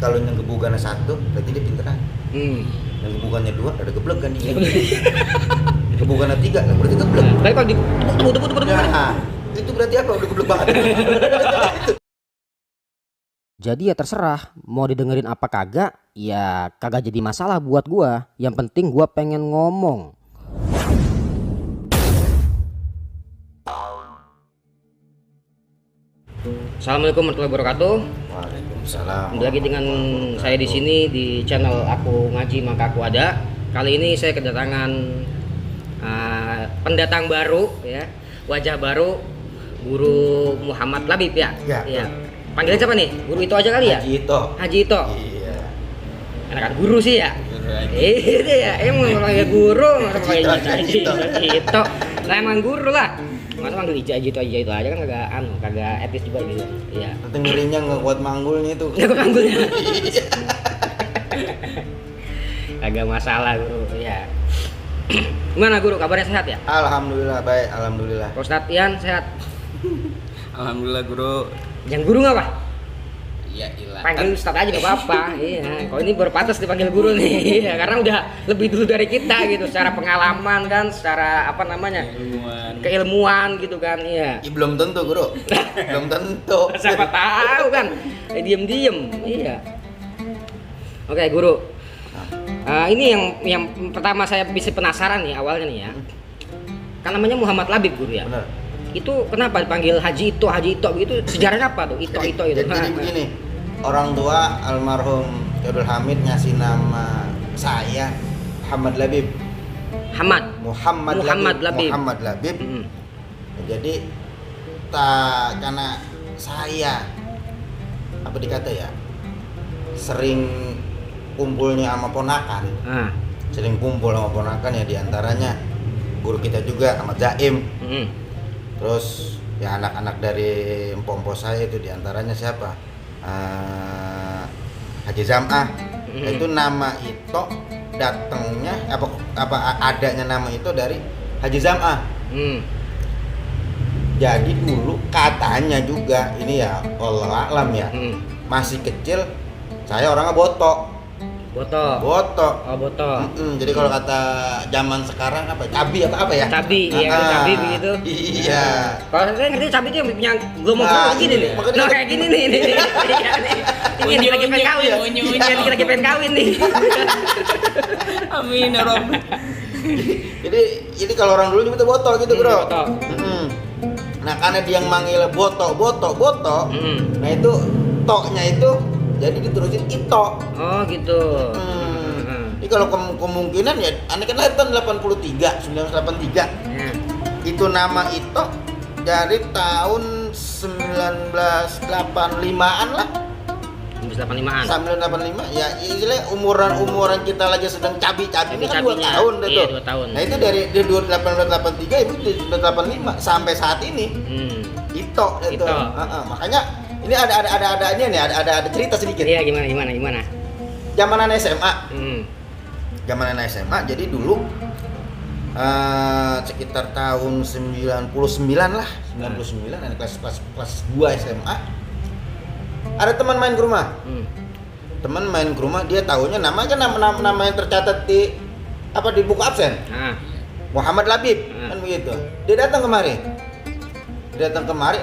kalau yang gebukannya satu, berarti dia pinteran. Yang gebukannya dua, ada geblek kan dia. Gebukannya tiga, berarti geblek. Tapi kalau tepuk. Nah, itu berarti apa? Udah geblek banget. Jadi ya terserah mau didengerin apa kagak, ya kagak jadi masalah buat gua. Yang penting gua pengen ngomong. Assalamualaikum warahmatullahi wabarakatuh. Waalaikumsalam. Kembali lagi dengan saya di sini di channel Aku Ngaji Maka Aku Ada. Kali ini saya kedatangan pendatang baru, ya, wajah baru, Guru Muhammad Labib ya. Ya. Panggilnya siapa nih? Guru itu aja kali ya? Haji Ito. Haji Ito. Iya. Enakan guru sih ya. Itu ya, emang panggil guru, masa panggil Haji Ito. Lah emang guru lah. Masa panggil Haji Ito aja kan kagak etis juga gitu. Iya. Nanti ngerinya nggak kuat manggulnya itu. Ya kok panggilnya. Agak masalah guru, ya. Gimana guru, kabarnya sehat ya? Alhamdulillah baik, alhamdulillah. Pak Ustadz Ian sehat? Alhamdulillah guru. Yang guru nggak pak? Iya ilah. Panggil Ustadz aja nggak apa-apa. Iya. Kalau ini berpatas dipanggil guru nih, ya, karena udah lebih dulu dari kita gitu, secara pengalaman kan, secara apa namanya, keilmuan gitu kan, iya. Ya, belum tentu guru. Belum tentu. Siapa tahu kan, diem-diem, iya. Oke guru, ini yang pertama saya bisa penasaran nih awalnya nih ya. Kan namanya Muhammad Labib guru ya. Benar. Itu kenapa dipanggil Haji Ito begitu? Sejarahnya apa tuh? Ito itu. Jadi begini, orang tua almarhum Abdul Hamid ngasih nama saya Muhammad Labib. Muhammad Labib. Jadi karena saya apa dikata ya, sering kumpulnya sama ponakan. Sering kumpul sama ponakan ya, diantaranya guru kita juga Ahmad Zaim. Terus ya anak-anak dari empom-empom saya itu diantaranya siapa? Haji Zam'ah. Itu nama itu datangnya apa adanya nama itu dari Haji Zam'ah. Jadi dulu katanya juga ini ya Allah alam ya. Masih kecil saya orangnya botok. Jadi kalau kata zaman sekarang apa? Cabi apa ya? Cabi, iya cabi begitu. Iya. Kalau saya ngerti cabi itu yang punya glomong gini nih. Nah kayak gini nih. Ini yang lagi pengen kawin. Ini lagi pengen kawin nih. Amin ya Rob. Jadi kalau orang dulu nyebutnya botok gitu, Bro. Botok. Nah, karena dia yang manggil botok. Nah, itu toknya itu jadi diterusin Ito. Oh gitu. Ini kalau kemungkinan ya, aneh kan lahir tahun 1983. Ya. Itu nama Ito dari tahun 1985-an lah. 1985-an. 1985 ya, istilahnya umuran kita lagi sedang cabi-cabi kan 2 tahun deh iya, tuh. 2 tahun. Nah, itu dari 1883 itu 1985 sampai saat ini. Ito itu. Makanya ini ada cerita sedikit. Iya, gimana? Zamanan SMA. Zamanan SMA, jadi dulu sekitar tahun 99 lah, 99 ada kelas 2 SMA. Ada teman main ke rumah. Teman main ke rumah, dia tahunya namanya nama yang tercatat di buku absen. Muhammad Labib, kan begitu. Dia datang kemari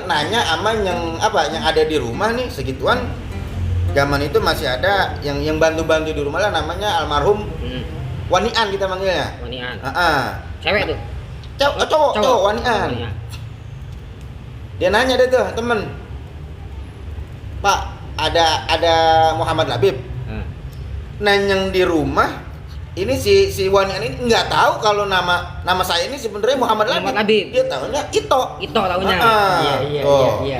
nanya sama yang ada di rumah nih segituan. Zaman itu masih ada yang bantu-bantu di rumah lah, namanya almarhum Wanian kita manggilnya. Wanian. Cewek tuh. Cowok Wanian. Dia nanya deh tuh, temen, Pak, ada Muhammad Labib. Nah, yang di rumah ini si Wanian ini nggak tahu kalau nama saya ini sebenarnya Muhammad Labib. Dia tahunya Ito tahunya. Iya.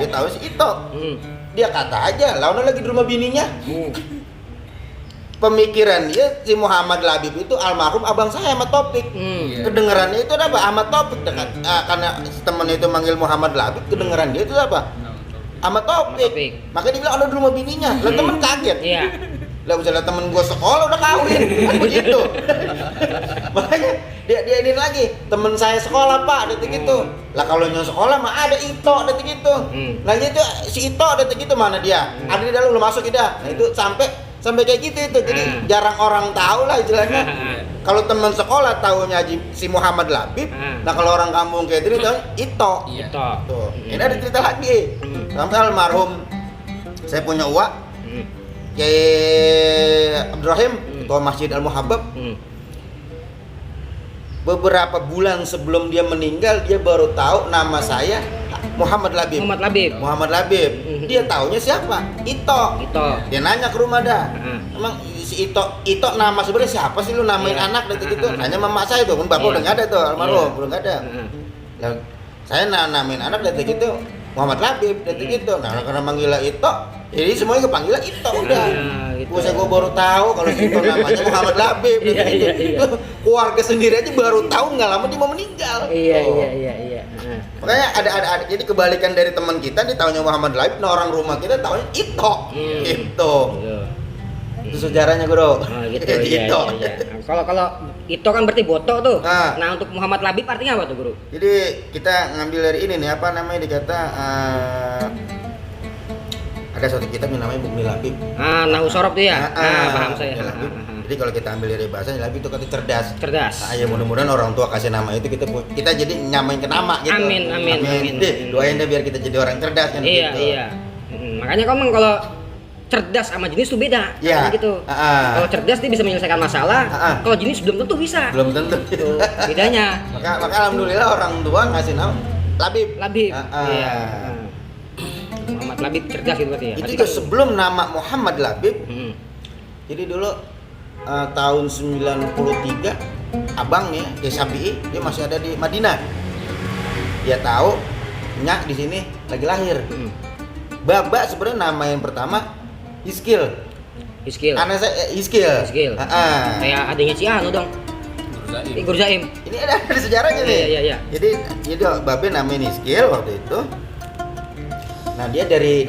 Dia tahu si Ito. Dia kata aja, lawan lagi di rumah bininya. Pemikiran dia si Muhammad Labib itu almarhum abang saya Ahmad Taufik. Kedengarannya itu apa? Ahmad Taufik dekat. Karena temen itu manggil Muhammad Labib, kedengaran dia itu apa? Ahmad Taufik. Makanya dia bilang ada di rumah bininya. Lah temen kaget. Iya. Lah misalnya temen gue sekolah udah kawin, kan begitu. Makanya dia ini lagi, temen saya sekolah Pak, detik gitu. Lah kalau yang sekolah mah ada Ito, detik gitu. Nah itu si Ito detik gitu mana dia? Ada di dalam belum masuk tidak? Nah itu sampai sampai kayak gitu itu. Jadi jarang orang tahu lah istilahnya. Kalau teman sekolah tahunya si Muhammad Labib. Nah kalau orang kampung kayak ini tahu Ito. Ito. Tuh. Ini ada cerita lagi. Sampai almarhum saya punya uak kayak Abdurrahim, ketua Masjid Al Muhabbab. Beberapa bulan sebelum dia meninggal dia baru tahu nama saya Muhammad Labib. Muhammad Labib. Dia taunya siapa? Ito. Dia nanya ke rumah dah. Emang si Ito nama sebenarnya siapa sih lu namain anak gitu. Nanya mama saya tuh, kan bapak udah nggak ada tuh, almarhum udah nggak ada. Nah, saya namain anak gitu Muhammad Labib gitu. Nah karena manggil Ito, jadi semuanya kepanggil Ito udah. Gitu. Gue baru tahu kalau si Ito namanya Muhammad Labib gitu. Keluarga sendiri aja baru tahu nggak lama dia mau meninggal. Iya. Makanya ada jadi kebalikan dari teman kita, dia taunya Muhammad Labib, nah orang rumah kita taunya Ito. Gitu. Itu sejarahnya, Bro. Oh, gitu. Iya. Kalau Ito kan berarti boto tuh. Nah, untuk Muhammad Labib artinya apa tuh, Guru? Jadi kita ngambil dari ini nih, apa namanya dikata ada suatu kitab yang namanya Bukni Labib. Nahu Sorob tuh ya? Paham saya. Jadi kalau kita ambil dari bahasa Labib itu kata cerdas. Ya Mudah-mudahan orang tua kasih nama itu kita jadi nyamain ke nama gitu. Amin. Doain deh biar kita jadi orang cerdas kan gitu. Iya. Makanya kalau cerdas sama jenis tuh beda. Iya. Gitu. Kalau cerdas dia bisa menyelesaikan masalah. Kalau jenis belum tentu bisa. Belum tentu. Tuh, bedanya. Maka alhamdulillah orang tua ngasih nama Labib. Iya. Muhammad Labib cerdas gitu berarti ya. Itu juga sebelum nama Muhammad Labib. Jadi dulu tahun 93 abang nih Kiai Syafi'i dia masih ada di Madinah. Dia tahu Nyak di sini lagi lahir. Baba sebenarnya nama yang pertama Iskil. Anak saya Iskil. Kayak adanya si Anu dong. Guru Zaim. Ini ada sejarahnya nih. Iya. Jadi Babe namanya Iskil waktu itu. Nah dia dari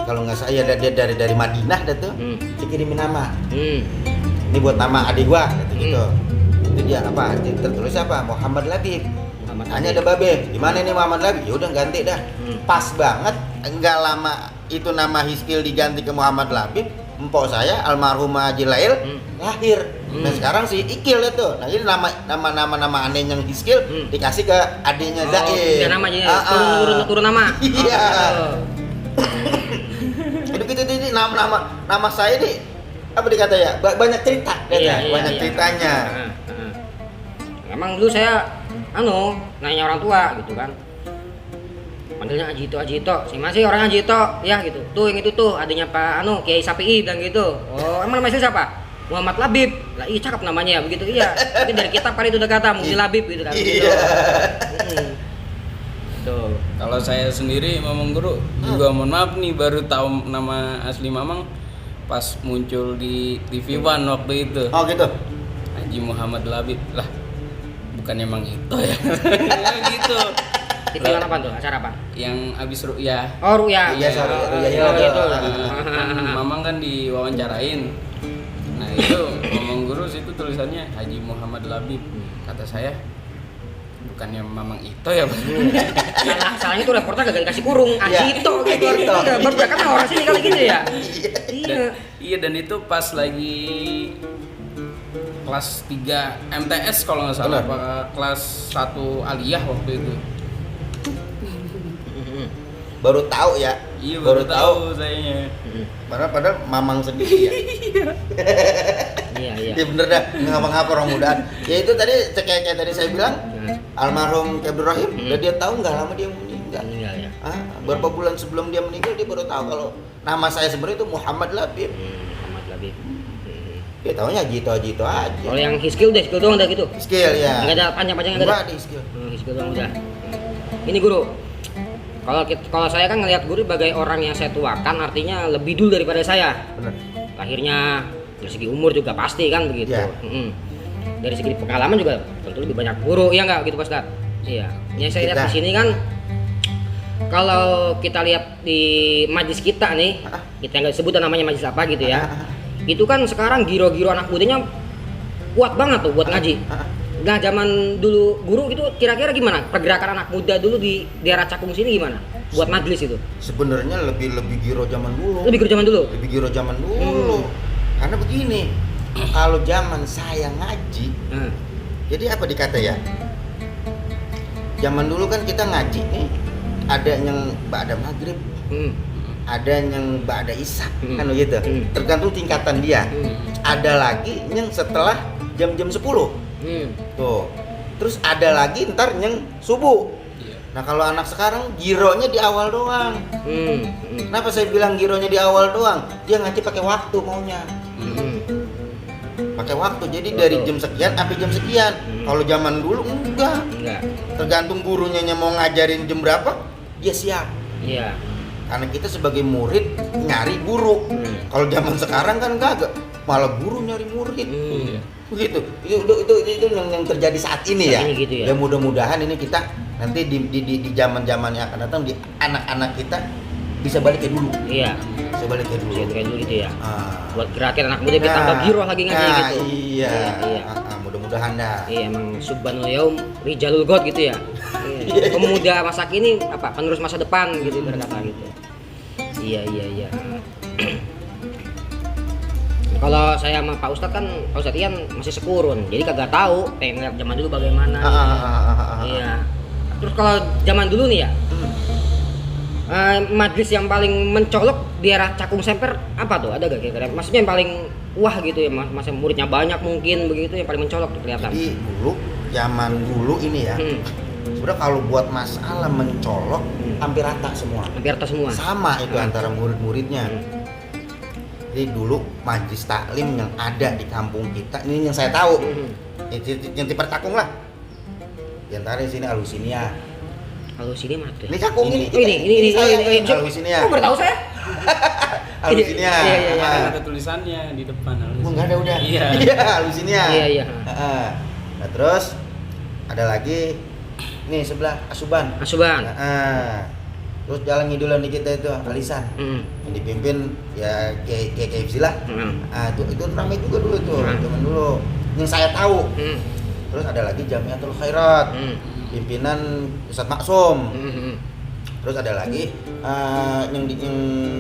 kalau nggak salah dia dari Madinah dah tuh dikirimin nama. Ini buat nama adik gua gitu. Jadi dia apa? Tertulis apa? Muhammad Labib. Hanya ada Babe. Gimana nih Muhammad Labib? Ya udah ganti dah. Pas banget. Enggak lama itu nama Hiskil diganti ke Muhammad Labib. Empok saya almarhumah Haji Lail lahir. Nah sekarang si Ikil itu. Nah ini nama aneh yang Hiskil dikasih ke adiknya Zaim. Dia namanya turun nama. Iya. Itu nama saya nih apa dikata ya banyak cerita banyak ceritanya. Emang dulu saya nanya orang tua gitu kan, panggilnya Haji Ito sih masih orang Haji Ito ya gitu tuh yang itu tuh adanya Pak Kiai Syafi'i bilang gitu. Oh emang namanya siapa? Muhammad Labib. Lah iya cakep namanya begitu. Iya itu dari kitab kali itu udah kata Muhammad Labib gitu kan. Tuh. Kalau saya sendiri Mamang Guru juga mohon maaf nih baru tahu nama asli Mamang pas muncul di TV One waktu itu. Oh gitu. Haji Muhammad Labib lah, bukan emang itu ya. Ya gitu. TV One apa tuh? Acara apa? Yang abis ru'yah. Oh ru'yah. Iya Ru'yah itu. Mamang kan diwawancarain. Nah itu Mamang Guru situ tulisannya Haji Muhammad Labib. Kata saya bukannya Mamang Ito ya Bang? Salahnya tuh reporter gak dikasih kurung Ito gitu. Baru kan orang sini kali gitu ya. Iya dan itu pas lagi kelas 3 MTS kalau nggak salah, apa kelas 1 aliyah waktu itu. Baru tahu ya. Iya baru tahu sayanya. Padahal Mamang sendiri ya. Iya. Ya bener dah, ngapa-ngapa orang mudaan. Ya itu tadi kayak tadi saya bilang, almarhum Abdurrahim, dia tahu nggak lama dia meninggal. Ya. Berapa bulan sebelum dia meninggal dia baru tahu kalau nama saya sebenarnya itu Muhammad Labib. Muhammad Labib. Dia tahunya Haji Ito aja. Kalau yang Hiskil doang udah gitu. Hiskil ya. Enggak ada panjang-panjangnya enggak ada. Hiskil. Hiskil doang udah. Ini Guru. Kalau saya kan ngelihat Guru sebagai orang yang saya tuakan, artinya lebih dulu daripada saya. Benar. Lahirnya dari segi umur juga pasti kan begitu. Ya. Dari segi pengalaman juga tentu lebih banyak Guru, ya enggak gitu Pak Ustadz? Iya. Yang saya lihat di sini kan kalau kita lihat di majlis kita nih, kita nggak sebut namanya majlis apa gitu ya. Itu kan sekarang giro-giro anak mudanya kuat banget tuh buat ngaji. Nah zaman dulu Guru itu kira-kira gimana pergerakan anak muda dulu di daerah Cakung sini gimana? buat majlis itu. Sebenarnya lebih giro zaman dulu. Lebih ke zaman dulu. Lebih giro zaman dulu. Karena begini, kalau zaman saya ngaji, jadi apa dikata ya? Zaman dulu kan kita ngaji nih, ada yang ba'da maghrib, ada yang ba'da isya, kan begitu. Tergantung tingkatan dia. Ada lagi yang setelah jam-jam 10. Tuh. Terus ada lagi ntar yang subuh. Nah kalau anak sekarang gironya di awal doang. Kenapa saya bilang gironya di awal doang? Dia ngaji pakai waktu maunya. Pakai waktu. Jadi dari jam sekian sampai jam sekian. Kalau zaman dulu enggak. Tergantung gurunya mau ngajarin jam berapa, dia siap. Iya. Karena kita sebagai murid nyari guru. Kalau zaman sekarang kan enggak. Malah guru nyari murid. Begitu. Itu yang terjadi saat ini ya. Gitu ya. Ya mudah-mudahan ini kita nanti di zaman-zaman yang akan datang di anak-anak kita bisa balik ke dulu. Iya. Bisa balik ke dulu. Bisa balik dulu gitu ya. Buat gerakin anak muda kita tambah giro lagi ngaji gitu. Iya. Mudah-mudahan dah. Iya, emang subhanallah yaum rijalul god gitu ya. Pemuda masa kini apa? Penerus masa depan gitu berkata gitu. Iya. Kalau saya sama Pak Ustadz kan, Pak Ustadz Ian masih sekurun, jadi kagak tahu teknik zaman dulu bagaimana. Iya. Terus kalau zaman dulu nih ya, majlis yang paling mencolok di era Cakung Semper apa tuh? Ada gak kira-kira? Maksudnya yang paling wah gitu ya, masa muridnya banyak mungkin begitu yang paling mencolok tuh kelihatan. Jadi dulu, zaman dulu ini ya, sebenarnya kalau buat masalah mencolok hampir rata semua. Hampir rata semua. Sama itu antara murid-muridnya. Jadi dulu majlis taklim yang ada di kampung kita, ini yang saya tahu, yang di Percakung lah. Di antara di sini Alusinia. Alusinia mana tuh? Ini Cakung ini. Ini Alusinia. Kok bertahu saya? Alusinia. Iya. Ada tulisannya di depan. Enggak ada udah. Iya, Alusinia. Iya. Nah terus ada lagi nih sebelah Asuban. Terus jalan ngidulan di kita itu Alisan, yang dipimpin ya kayak lah. Itu ramai juga dulu tuh, zaman dulu. Yang saya tahu. Terus ada lagi Jamiatul Khairat, pimpinan Ustadz Maksum. Terus ada lagi yang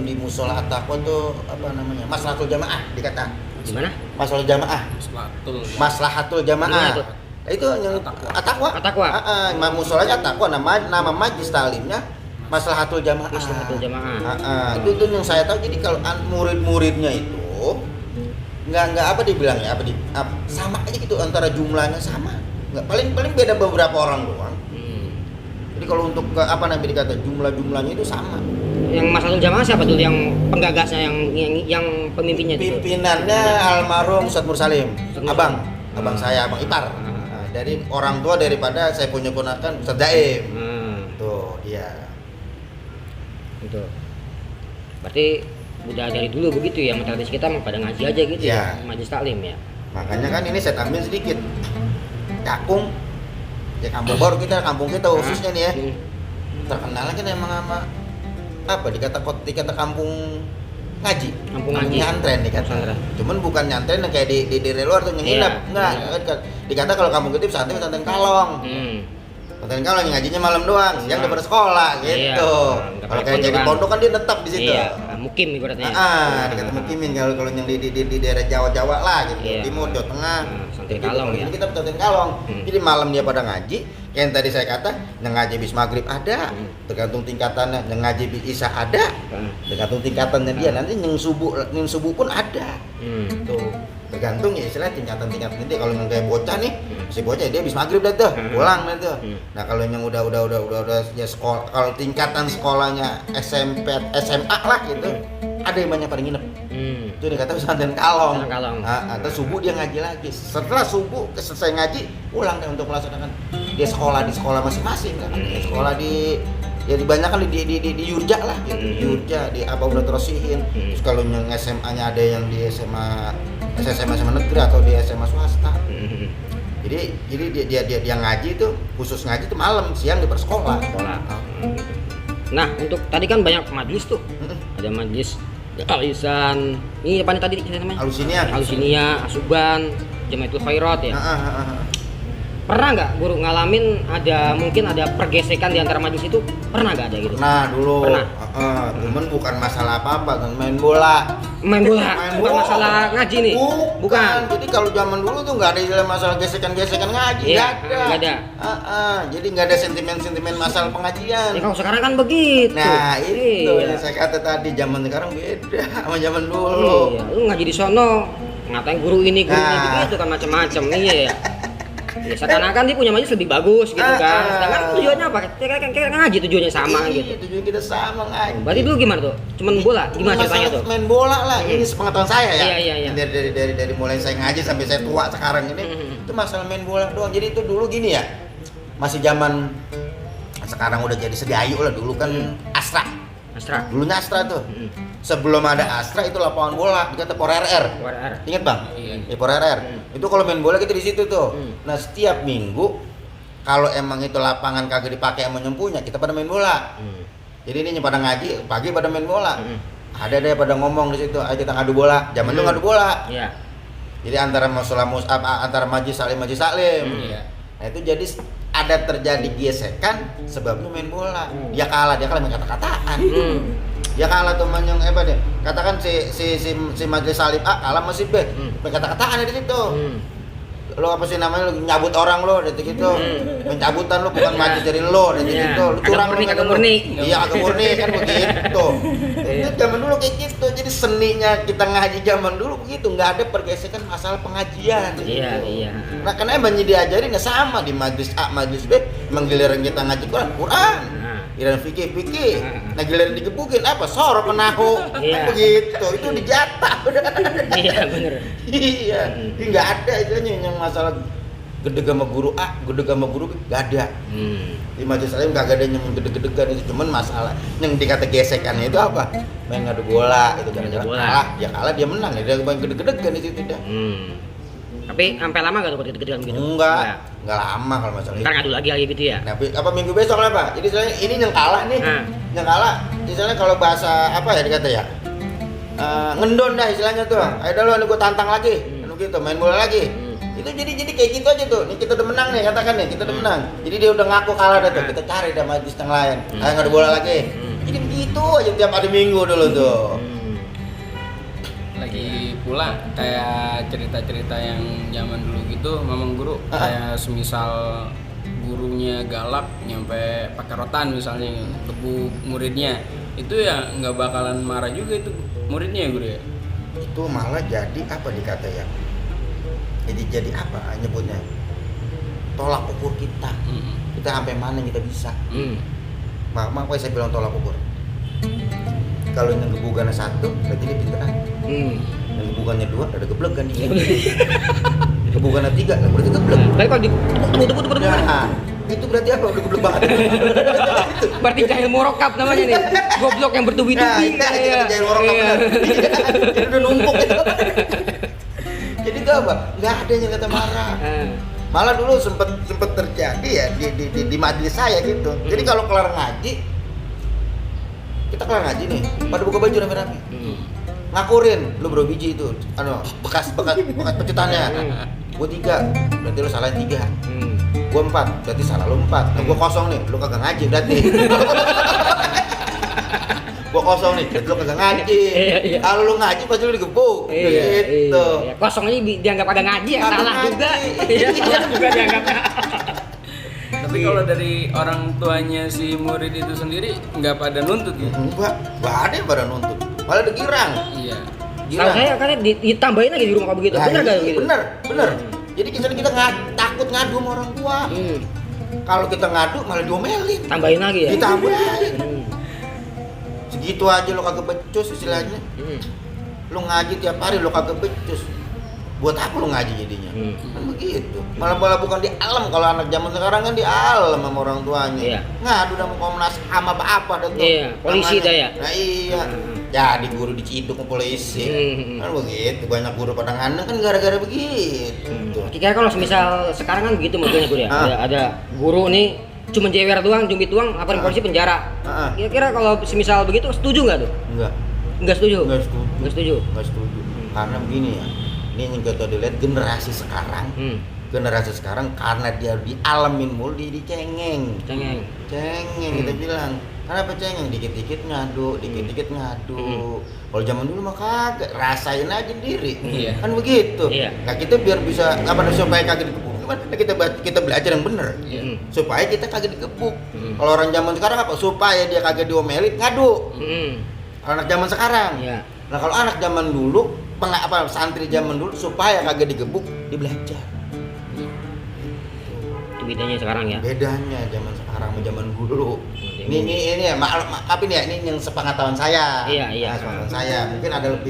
di Musola At-Taqwa tuh apa namanya? Maslahatul Jamaah dikata. Di mana? Maslahatul Jamaah. Maslahatul Jamaah. Itu yang At-Taqwa. Musolanya At-Taqwa, nama majlis taklimnya Maslahatul Jamaah. Itu yang saya tahu. Jadi kalau murid-muridnya itu nggak apa dibilang ya, sama aja gitu, antara jumlahnya sama. Nggak, paling beda beberapa orang doang. Jadi kalau untuk apa namanya dikata jumlahnya itu sama. Yang Maslahatul Jamaah siapa dulu yang penggagasnya, yang pemimpinnya? Pimpinannya almarhum Ustadz Mursalim, abang saya, abang ipar. Dari orang tua daripada saya punya ponakan Ustadz Daim. Tuh dia. Gitu. Berarti udah dari dulu begitu ya, tradisi kita memang pada ngaji aja gitu ya, majlis taklim ya. Makanya kan ini saya tambahin sedikit. Cakung, ya kampung baru kita, kampung kita khususnya nih ya. Terkenal kan emang sama apa dikata kampung ngaji. Kampung nyantren dikata. Cuman bukan nyantren yang kayak di luar tuh yang nginep. Enggak. Dikata kalau kampung kita pesantren Kalong. Pesantren Kalong yang ngajinya malam doang, siang udah pada sekolah gitu. Kalau kayak jadi pondok kan dia tetap di situ. Mukim ibaratnya. Dikata mukimin kalau yang di daerah Jawa lah gitu, timur, Jawa Tengah. Pesantren Kalong ya. Ini kita pesantren Kalong. Jadi malam dia pada ngaji, yang tadi saya kata, yang ngaji bis maghrib ada, tergantung tingkatannya, yang ngaji bis isya ada, tergantung tingkatannya dia. Nanti yang subuh pun ada. Tuh. Tergantung ya istilah tingkatan nanti. Kalau yang kayak bocah nih, si bocah dia habis maghrib dah tuh, pulang dah tuh. Nah kalau yang udah ya sekolah, kalau tingkatan sekolahnya SMP, SMA lah gitu, ada yang banyak pada nginep. Itu dikata pesantren Kalong. Atau subuh dia ngaji lagi. Setelah subuh selesai ngaji, pulang deh untuk melaksanakan dia sekolah di sekolah masing-masing kan. Sekolah di ya dibanyakan di Yurja lah gitu. Yurja di apa udah terosihin. Terus kalau yang SMA-nya ada yang di SMA negeri atau di SMA swasta. Jadi dia ngaji itu khusus ngaji itu malam, siang di persekolah. Nah, untuk tadi kan banyak majlis tuh. Ada majlis Alisan. Ini apa nih tadi namanya? Alusinia, Asuban, Jamiatul Khairat ya. Pernah nggak guru ngalamin mungkin ada pergesekan di antara majelis itu? Pernah nggak ada gitu? Nah dulu, Pernah. cuman bukan masalah apa-apa kan, main bola. Main bola, bukan masalah ngaji nih? Bukan. Jadi kalau zaman dulu tuh nggak ada istilah masalah gesekan-gesekan ngaji, Iya, nggak ada. nggak ada. Jadi nggak ada sentimen-sentimen masalah pengajian. Ya kalau sekarang kan begitu. Nah itu Iya. yang saya kata tadi, zaman sekarang beda sama zaman dulu. Iya, lu ngaji di sono, ngatain guru ini begitu kan macam-macam. Iya ya. Ya seakan-akan dia punya majelis lebih bagus gitu kan. Sedangkan tujuannya apa? Kayak ngaji tujuannya sama Iya, gitu. tujuan kita sama ngaji. Berarti dulu gimana tuh? Cuman bola? Gimana Masalah ceritanya tuh? main bola lah, ini sepengetahuan saya ya. Iya. Dari mulai saya ngaji sampai saya tua sekarang ini, itu masalah main bola doang. Jadi itu dulu gini ya, masih zaman sekarang udah jadi Sedayu lah, dulu kan Astra. Astra. Dulunya Astra tuh. Sebelum ada Astra itu lapangan bola dikata Por RR. Ingat Bang? Iya. Por RR. Itu kalau main bola kita di situ tuh. Nah, setiap minggu kalau emang itu lapangan kagak dipakai sama nyempunya, kita pada main bola. Jadi ini pada ngaji, pagi pada main bola. Ada deh pada ngomong di situ, ayo kita ngadu bola. Zaman itu ngadu bola. Iya. Jadi antara musala antara majlis salim. Iya. Nah, itu jadi ada terjadi gesekan sebabnya main bola. Dia kalah main kata-kataan. Dia kalah tuh manyong deh. Katakan si majlis salim A kalah sama si B. Main kata-kataan di situ. Lo apa sih namanya, lo nyabut orang lo gitu gitu, pencabutan lo bukan maju dari lo gitu, lo curang lo kagak murni. Iya kagak murni kan begitu. Itu zaman dulu kayak gitu, jadi seninya kita ngaji zaman dulu begitu, nggak ada pergesekan masalah pengajian. Iya. Nah karena emang diajarin ya sama di majlis A majlis B, emang giliran kita ngaji Quran, giliran fikih. Nah giliran digebukin apa sorok penahu, Iya. begitu itu dijatah udah. Iya bener. Iya, jadi nggak ada istilahnya yang masalah gede sama guru A, gede sama guru B, nggak ada. Di majelis salim nggak ada yang gede-gedegan itu, cuman masalah yang dikata gesekannya itu apa? Main ngadu bola itu gara-gara Ngadu bola. kalah dia menang, dia main gede-gedegan di situ dah. Tapi sampai lama gak tuh gede-gedean gitu? Enggak lama kalau masalah itu. Ntar ngadu lagi gitu ya? Nah, apa minggu besok lah Pak? Jadi istilahnya ini yang kalah nih, yang kalah. Istilahnya kalau bahasa apa ya dikata ya? Ngendon dah istilahnya tuh. Ayo dah lo, gue tantang lagi, gitu, main bola lagi. Itu jadi kayak gitu aja tuh. Nih kita udah menang nih, katakan nih, kita udah menang. Jadi dia udah ngaku kalah dah tuh. Kita cari dah majlis yang lain. Ayo ngadu bola lagi. Jadi begitu aja tiap hari minggu dulu tuh. Lagi pula kayak cerita-cerita yang zaman dulu gitu, memang guru kayak semisal gurunya galak nyampe pakai rotan misalnya gebuk muridnya, itu ya nggak bakalan marah juga itu muridnya ya guru ya. Itu malah jadi apa dikata ya? Jadi apa nyebutnya? Tolak ukur kita. Kita sampai mana yang kita bisa. Makanya saya bilang tolak ukur. Kalau yang gebukannya 1, berarti dia pinteran. Yang gebukannya 2, ada geblegan dia. Gebukannya 3, berarti geblek. Tapi kalau ditepuk Nah, itu berarti apa? Udah geblek banget. berarti jahil morokap namanya nih. Goblok yang bertubi-tubi. Nah, itu jahil morokap benar. Jadi udah numpuk itu. Jadi itu apa? Nggak ada yang kata marah. Malah dulu sempet terjadi ya di majelis saya gitu. Jadi kalau kelar ngaji, kita kelar ngaji nih, pada buka baju rame-rame. Ngakurin, lu berapa biji itu? Bekas pecutannya. Gua 3, berarti lu salah 3. Gua 4, berarti salah lu 4. Nah, gua kosong nih, lu kagak ngaji berarti. Gua kosong nih, berarti lu kagak ngaji. Iya. Kalau lu ngaji pasti lu digebuk. Gitu. Iya. Kosong aja dianggap ada ngaji ya, Kagak salah ngaji. juga. Iya, salah juga dianggapnya. Tapi kalau dari orang tuanya si murid itu sendiri nggak pada nuntut ya? Enggak ada yang pada nuntut. Malah digirang. Iya. Tahu saya kan ditambahin lagi di rumah kayak begitu. Nah, Bener gak iya, gitu? Bener. Jadi kita takut ngadu sama orang tua. Kalau kita ngadu malah diomelin. Tambahin lagi ya. Ditambahin. Segitu aja lo kagak becus istilahnya. Lo ngaji tiap hari lo kagak becus. Buat apa lo ngaji jadinya? Kan begitu. Malah bukan di alam, kalau anak zaman sekarang kan di alam sama orang tuanya. Iya. Ngadu sama Komnas sama apa dah tuh. Iya, polisi dah ya. Nah iya. Jadi guru diciduk sama polisi. Kan begitu, banyak guru pada ngandeng kan gara-gara begitu. Kira kalau semisal sekarang kan begitu maksudnya guru ya. Ada guru nih cuma jewer doang, jumbit doang, laporin polisi penjara. Kira-kira kalau semisal begitu setuju nggak tuh? Nggak setuju. Karena begini ya, ini yang kita dilihat generasi sekarang generasi sekarang karena dia dialamin mulu dicengeng. Cengeng. Kita bilang. Kenapa cengeng? Dikit-dikit ngadu. Kalau zaman dulu mah kagak, rasain aja diri. Iya. Kan begitu. Iya. Nah, kita biar bisa supaya kagak dikepuk. Gimana kita belajar yang bener. Iya. Supaya kita kagak dikepuk. Kalau orang zaman sekarang apa? Supaya dia kagak diomelin, ngadu. Anak zaman sekarang. Iya. Nah, kalau anak zaman dulu, santri zaman dulu supaya kagak digebuk, dia belajar. Itu bedanya sekarang ya. Bedanya zaman sekarang sama zaman dulu. Ini ya, maaf ini ya, ini yang sepengetahuan saya. Iya. Nah, sepengetahuan saya. Mungkin ada yang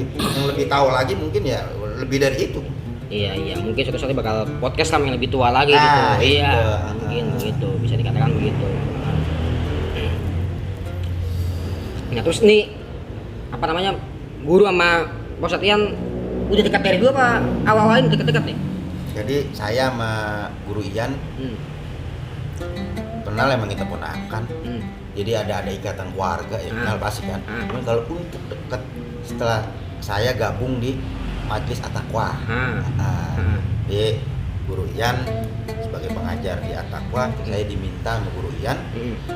lebih tahu lagi, mungkin ya lebih dari itu. Iya. Mungkin suatu saat bakal podcast sama yang lebih tua lagi gitu. Nah, Iya. itu. Mungkin begitu, bisa dikatakan begitu. Nah, terus nih apa namanya? Guru sama Pak Ustadz Ian udah dekat dari dulu apa awal-awalnya dekat-dekat nih? Jadi saya sama Guru Ian kenal, emang kita ponakan. Jadi ada ikatan keluarga ya, kenal pasti kan. Cuman kalau untuk dekat setelah saya gabung di Majelis At-Taqwa. Di Guru Ian sebagai pengajar di At-Taqwa, saya diminta sama Guru Ian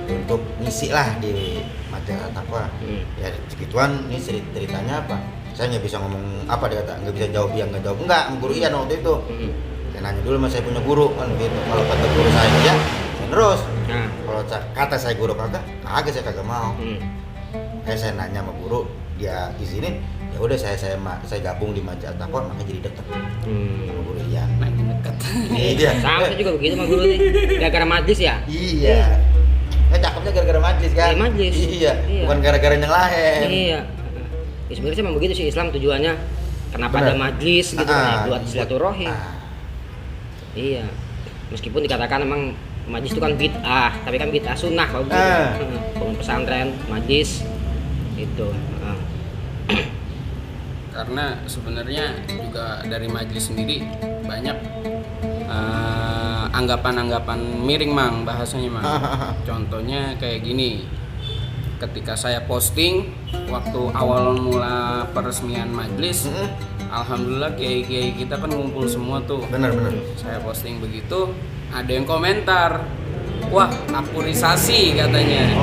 untuk ngisi lah di Majelis At-Taqwa. Ya segituan, ini ceritanya apa? Saya nggak bisa ngomong apa, dia kata nggak bisa jawab iya nggak jawab enggak sama Guru Ian waktu itu. Saya nanya dulu sama saya punya guru kan gitu. Kalau kata guru saya iya, saya terus. Kalau kata saya guru kagak saya kagak mau. Saya nanya sama guru, dia izinin, ya udah saya gabung di Majelis At-Taqwa, makanya jadi dekat sama Guru Ian. Makin dekat. Iya. Sama saya juga begitu sama guru nih. Gara-gara majlis ya? Iya. Cakepnya gara-gara majlis kan? Iya, majlis. Iya. Bukan gara-gara yang lain. Iya. Ya, sebenarnya sih memang begitu sih Islam tujuannya. Kenapa Benar. ada majlis gitu kan ya, buat silaturahim. Iya. Meskipun dikatakan memang majlis itu kan bid'ah, tapi kan bid'ah sunnah kalau gitu. Bangun pesantren, majlis itu. Karena sebenarnya juga dari majlis sendiri banyak anggapan-anggapan miring Mang, bahasanya Mang. Contohnya kayak gini, ketika saya posting waktu awal mula peresmian majlis, alhamdulillah kiai-kiai kita kan ngumpul semua tuh. Benar. Saya posting begitu, ada yang komentar, wah akurisasi katanya.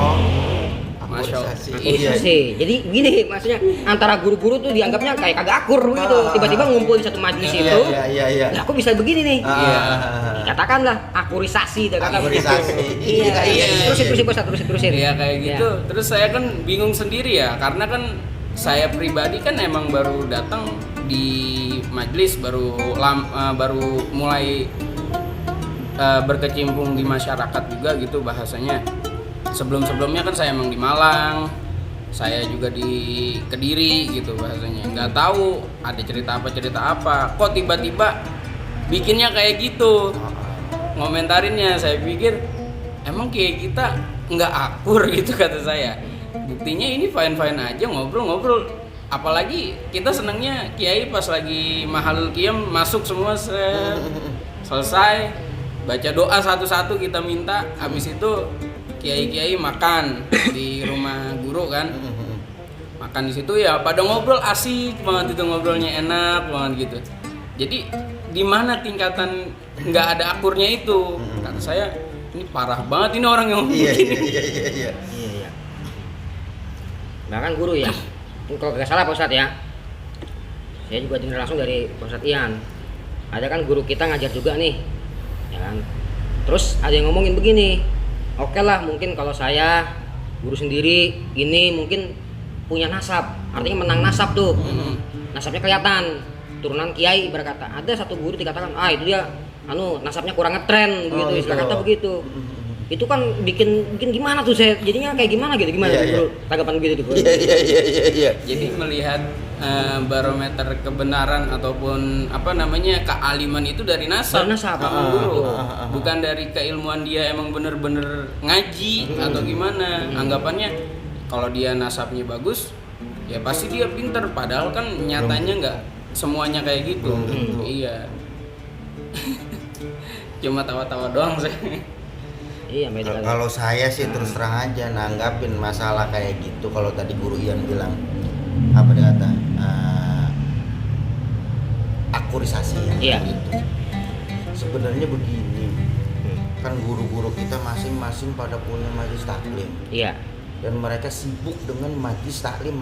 Masya Allah. Iya sih. Jadi gini maksudnya, antara guru-guru tuh dianggapnya kayak kagak akur begitu. Tiba-tiba ngumpul di satu majlis itu. Iya. Lah aku bisa begini nih. Katakanlah akurisasi itu kata begitu. Iya. Terusin. Iya kayak gitu. Terus saya kan bingung sendiri ya, karena kan saya pribadi kan emang baru datang di majlis, baru mulai berkecimpung di masyarakat juga gitu bahasanya. Sebelum-sebelumnya kan saya emang di Malang, saya juga di Kediri gitu bahasanya. Nggak tahu ada cerita apa. Kok tiba-tiba bikinnya kayak gitu, ngomentarinnya. Saya pikir emang kayak kita nggak akur gitu kata saya. Buktinya ini fine-fine aja ngobrol-ngobrol. Apalagi kita senangnya kiai pas lagi mahalul qiyam masuk semua selesai, baca doa satu-satu kita minta. Habis itu kiai-kiai makan di rumah guru kan, makan di situ ya pada ngobrol asik banget, itu ngobrolnya enak banget gitu. Jadi di mana tingkatan nggak ada akurnya itu? Kata saya ini parah banget ini orang yang begini. Iya. Bahkan guru ya, kalau nggak salah Pak Ustadz ya, saya juga dengar langsung dari Pak Ustadz Ian. Ada kan guru kita ngajar juga nih, ya kan. Terus ada yang ngomongin begini, oke lah mungkin kalau saya guru sendiri ini mungkin punya nasab, artinya menang nasab tuh. Nasabnya kelihatan, turunan kiai berkata. Ada satu guru dikatakan, itu dia nasabnya kurang ngetren begitu, istilah kata begitu. Itu kan bikin gimana tuh saya jadinya kayak gimana guru tanggapan begitu tuh. Iya. Jadi melihat barometer kebenaran ataupun kealiman itu dari nasab. Guru. Bukan dari keilmuan dia emang bener-bener ngaji atau gimana. Anggapannya kalau dia nasabnya bagus ya pasti dia pinter, padahal kan nyatanya nggak semuanya kayak gitu. Iya. Cuma tawa-tawa doang saya. Iya, kalau saya sih terus terang aja nanggapin masalah kayak gitu. Kalau tadi Guru Ian bilang apa dia kata akurisasi iya. gitu. sebenarnya begini, kan guru-guru kita masing-masing pada punya majelis taklim. Iya. Dan mereka sibuk dengan majelis taklim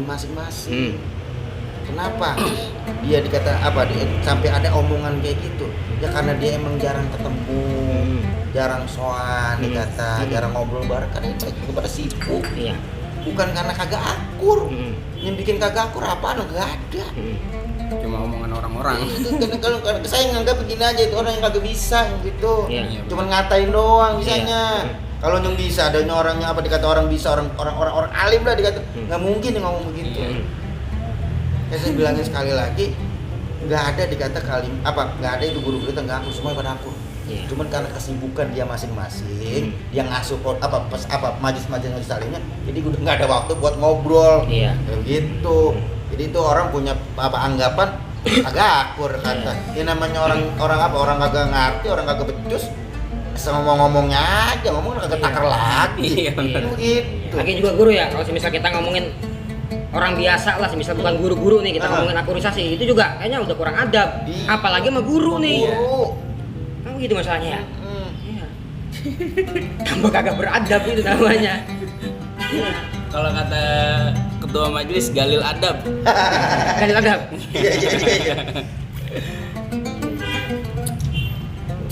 masing-masing. Kenapa dia dikata apa? Sampai ada omongan kayak gitu? Ya karena dia emang jarang ketemu, jarang soan, dikata, jarang ngobrol bareng. Karena mereka pada sibuk. Iya. Bukan karena kagak akur. Yang bikin kagak akur apaan? Nggak ada. Cuma omongan orang-orang. Itu kalau saya nganggap begini aja, itu orang yang kagak bisa gitu. Iya. Cuman ngatain doang bisanya. Kalau yang bisa, adanya orangnya apa dikata orang bisa, orang alim lah dikata. Nggak mungkin yang ngomong begitu. Kayak saya bilangin sekali lagi, nggak ada dikata nggak ada itu guru kita nggak akur, semuanya pada akur. Cuman karena kesibukan dia masing-masing, dia ngasuh majelis taklimnya, jadi udah nggak ada waktu buat ngobrol. Kayak gitu. Jadi itu orang punya anggapan agak akur kata. Ini namanya orang kagak ngerti, orang kagak becus. Sama ngomongnya aja, ngomong kagak takar lagi. Begitu. Lagi juga guru ya, kalau misal kita ngomongin orang biasa lah, misal bukan guru-guru nih, kita ngomongin akurisasi, itu juga kayaknya udah kurang adab. Apalagi sama guru nih. Kan begitu masalahnya ya. Iya. Tambah kagak beradab itu namanya. Kalau kata ketua majelis, galil adab. Galil adab. Iya.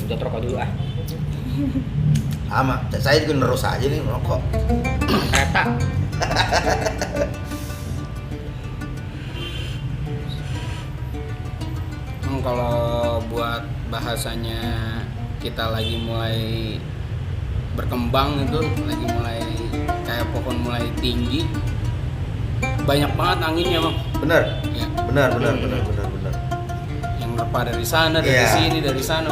Udah rokok dulu ah. Sama, saya juga nerus aja nih merokok. Kereta. Kalau buat bahasanya kita lagi mulai berkembang itu, lagi mulai kayak pohon mulai tinggi, banyak banget anginnya bang. Bener. Ya. Bener. Yang nerpa dari sana, dari sini, dari sana.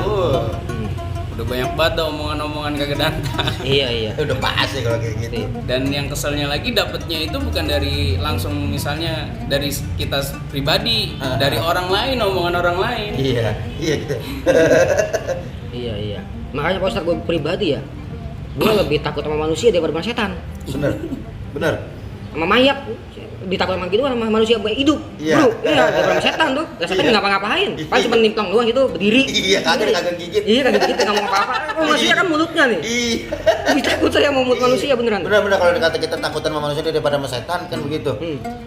Udah banyak banget omongan-omongan kagak danta. Iya. Udah pasti kalau kayak gitu. Dan yang keselnya lagi dapetnya itu bukan dari langsung misalnya dari kita pribadi, dari orang lain, omongan orang lain. Iya gitu. Iya. Makanya Pak Ustadz, gue pribadi ya, gue lebih takut sama manusia daripada sama setan. Bener. Sama mayat, lebih takut sama gitu sama manusia hidup. Bro, daripada sama setan tuh. Setan nggak ngapa-ngapain, paling cuma nimpang doang gitu, berdiri. Iya, kagak gigit. Iya, kagak gigit, nggak mau apa-apa. Manusia kan mulutnya nih. Iya. Lebih takut saya sama mulut manusia beneran. Bener kalau dikata kita takutan sama manusia daripada sama setan kan begitu.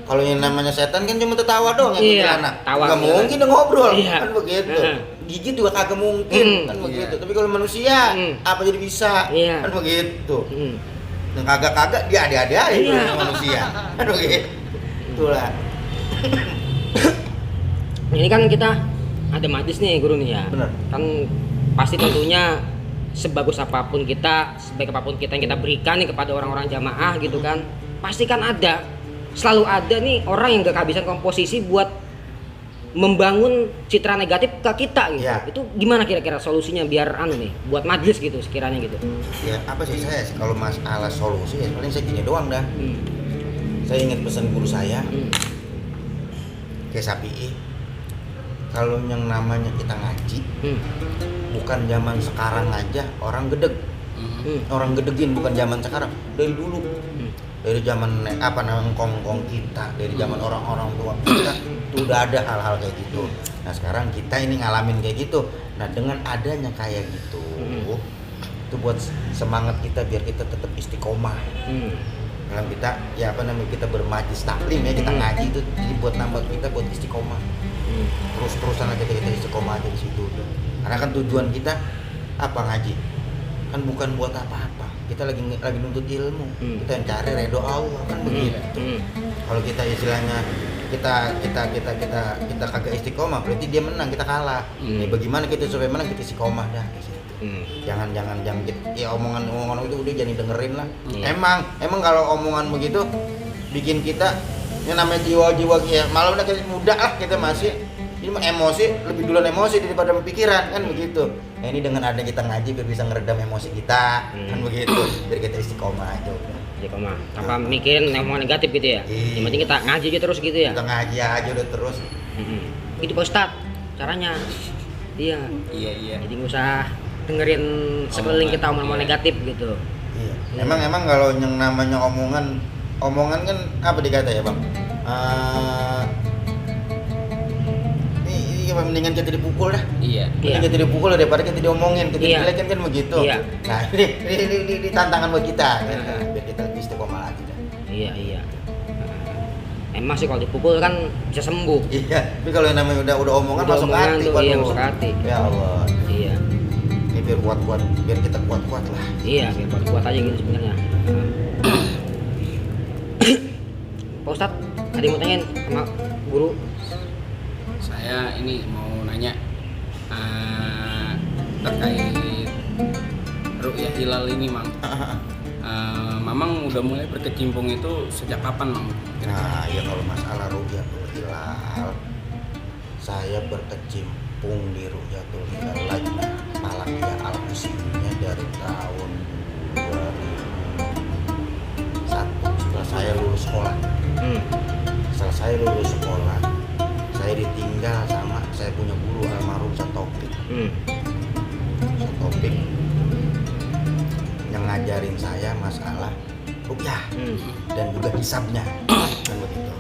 Kalau yang namanya setan kan cuma tertawa doang ya, anak. Nggak mungkin ngobrol kan begitu. Gigit juga kagak mungkin kan begitu. Tapi kalau manusia apa jadi bisa kan begitu. Yang kagak dia ada-ada aja manusia kan begitu. Itulah. Ini kan kita ada majlis nih guru nih ya. Bener. Kan pasti tentunya sebagus apapun kita, sebaik apapun kita yang kita berikan nih kepada orang-orang jamaah gitu kan, pasti kan selalu ada nih orang yang gak kehabisan komposisi buat membangun citra negatif ke kita gitu. Itu gimana kira-kira solusinya biar nih buat majlis gitu sekiranya gitu. Ya apa sih saya kalau masalah solusi ya paling saya gini doang dah. Saya ingat pesan guru saya, kayak Sapi'i, kalau yang namanya kita ngaji, bukan zaman sekarang aja orang gedeg, orang gedegin bukan zaman sekarang, dari dulu, dari zaman kongkong kita, dari zaman orang-orang tua kita, itu udah ada hal-hal kayak gitu. Nah sekarang kita ini ngalamin kayak gitu. Nah dengan adanya kayak gitu, itu buat semangat kita biar kita tetap istiqomah. Dalam kita kita bermajlis taklim ya, kita ngaji itu jadi buat nambah kita buat istiqomah. Terus-terusan aja kita istiqomah aja di situ. Karena kan tujuan kita apa ngaji? Kan bukan buat apa-apa. Kita lagi nuntut ilmu. Kita yang cari ridho Allah kan begitu. Kalau kita istilahnya kita kagak istiqomah berarti dia menang, kita kalah. Bagaimana kita supaya menang, kita istiqomah dah di situ. Jangan ya omongan itu udah jangan dengerin lah. Emang kalau omongan begitu bikin kita yang namanya jiwa-jiwa ya malah udah muda lah kita masih ini emosi lebih duluan emosi daripada pikiran kan begitu. Nah ini dengan adanya kita ngaji biar bisa ngeredam emosi kita kan begitu, biar kita istiqomah aja udah. Istiqomah tanpa mikirin omongan negatif gitu ya. Yang penting kita ngaji aja terus gitu ya. Kita ngaji aja udah terus. Gitu Pak Ustadz caranya. Iya. Jadi nggak usah dengerin sekeliling kita omongan negatif gitu. Iya. Emang kalau yang namanya omongan kan apa dikata ya bang? iya mendingan kita dipukul dah. Iya. Mending kita dipukul daripada kita diomongin, kita Iya. dijelekin kan begitu. Iya. Nah, ini tantangan buat kita, gitu. Biar kita lebih istiqomah lagi dah. Iya. Emang sih kalau dipukul kan bisa sembuh. Iya, tapi kalau yang namanya udah omongan Udah masuk omongan hati, tuh, iya, masuk hati. Ya Allah. Iya. Ini biar kuat-kuat, biar kita kuat-kuat lah. Iya, biar kuat aja gitu sebenarnya. Pak Ustadz, ada yang mau tanyain sama guru? Saya ini mau nanya terkait ru'yah hilal ini, Mang. Mamang udah mulai berkecimpung itu sejak kapan, Mang? Nah, ya kalau masalah Ru'yatul Hilal, saya berkecimpung di Ru'yatul Hilal lagi Malakiyah Al-Husninya dari tahun 2001 setelah saya lulus sekolah. Setelah saya lulus sekolah, saya ditinggal sama saya punya guru almarhum Ustaz Taufik. Ustaz Taufik yang ngajarin saya masalah ruqyah dan juga hisabnya kan begitu.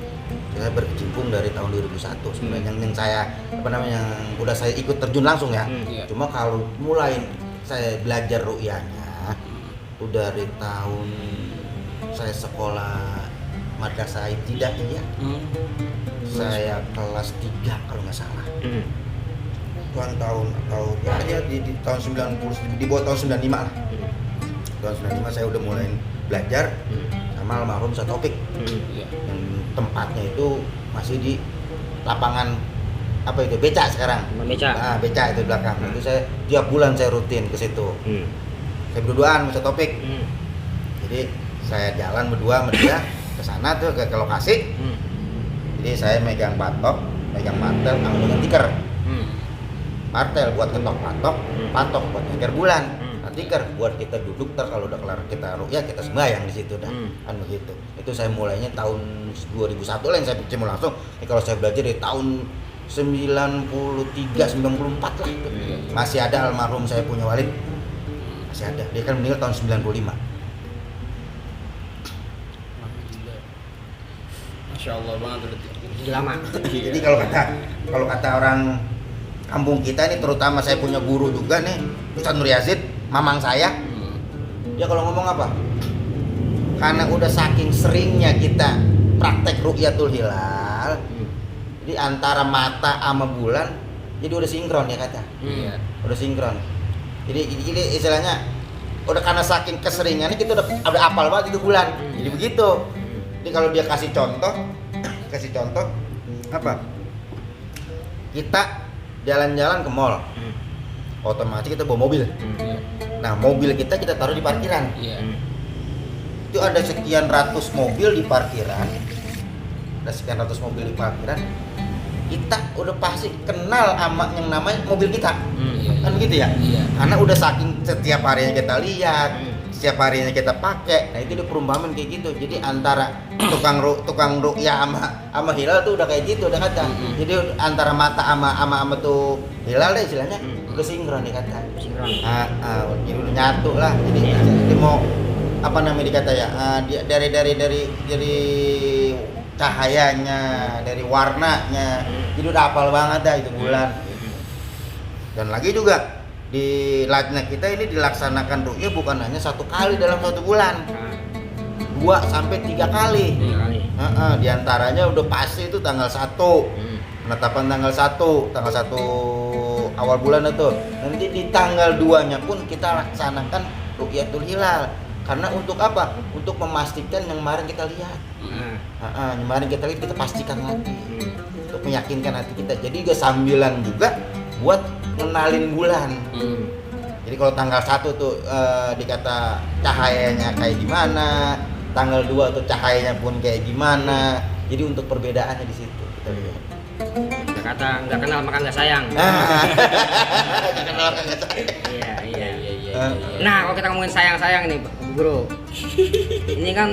Saya berkecimpung dari tahun 2001 sebenarnya yang saya yang udah saya ikut terjun langsung ya. Cuma kalau mulai saya belajar ruqyahnya udah dari tahun saya sekolah madrasah ibtidaiyah. Saya kelas 3 kalau nggak salah. Bukan tahun ya di tahun 90, di bawah tahun 95 lah. Tahun 95 saya udah mulai belajar sama almarhum Ustaz Taufik. Yang tempatnya itu masih di lapangan apa itu beca sekarang. Beca. Nah, beca itu di belakang. Itu saya tiap bulan saya rutin ke situ. Saya berduaan sama Ustaz Taufik. Jadi saya jalan berdua sama dia ke sana tuh ke lokasi. Jadi saya megang patok, megang mantel, sama megang tikar. Martel buat ketok patok, patok buat ngeker bulan. Tikar buat kita duduk kalau udah kelar kita ruqyah kita sembahyang di situ dah. Kan begitu. Itu saya mulainya tahun 2001 lah yang saya berkecimpung langsung. Kalau saya belajar dari tahun 93 94 lah. Masih ada almarhum saya punya Walid. Masih ada. Dia kan meninggal tahun 95. Masya Allah banget berarti. Lama. Jadi kalau kata orang kampung kita ini, terutama saya punya guru juga nih, Ustaz Nur Yazid, mamang saya. Ya kalau ngomong apa? Karena udah saking seringnya kita praktek ru'yatul hilal, jadi antara mata sama bulan, jadi udah sinkron ya kata. Udah sinkron. Jadi istilahnya udah karena saking keseringannya kita udah apal banget itu bulan. Jadi begitu. Jadi kalau dia kasih contoh apa? Kita jalan-jalan ke mall, otomatis kita bawa mobil. Nah, mobil kita taruh di parkiran. Itu ada sekian ratus mobil di parkiran. Kita udah pasti kenal sama yang namanya mobil kita. Kan begitu ya? Karena udah saking setiap harinya kita lihat, setiap harinya kita pakai. Nah, itu udah perumpamaan kayak gitu. Jadi antara tukang ruqyah sama hilal tuh udah kayak gitu, udah kata. Jadi antara mata sama tuh hilal deh istilahnya udah sinkron nih kata. Jadi udah nyatu lah. Jadi mau apa namanya dikata ya? Dari cahayanya, dari warnanya. Jadi udah hafal banget dah itu bulan. Dan lagi juga di lajnah kita ini dilaksanakan ruqyah bukan hanya satu kali dalam satu bulan, 2 sampai 3 kali. Di antaranya udah pasti itu tanggal 1, penetapan tanggal 1 awal bulan itu. Nanti di tanggal 2-nya pun kita laksanakan ru'yatul hilal. Karena untuk apa? Untuk memastikan yang kemarin kita lihat. Yang kemarin kita lihat kita pastikan lagi. Untuk meyakinkan hati kita. Jadi juga sambilan juga buat ngenalin bulan. Jadi kalau tanggal 1 tuh dikata cahayanya kayak gimana, tanggal 2 tuh cahayanya pun kayak gimana. Jadi untuk perbedaannya di situ kita lihat. Kata nggak kenal maka nggak sayang. Nggak kenal maka nggak sayang. Iya. Nah, kalau kita ngomongin sayang nih, Bro. Ini kan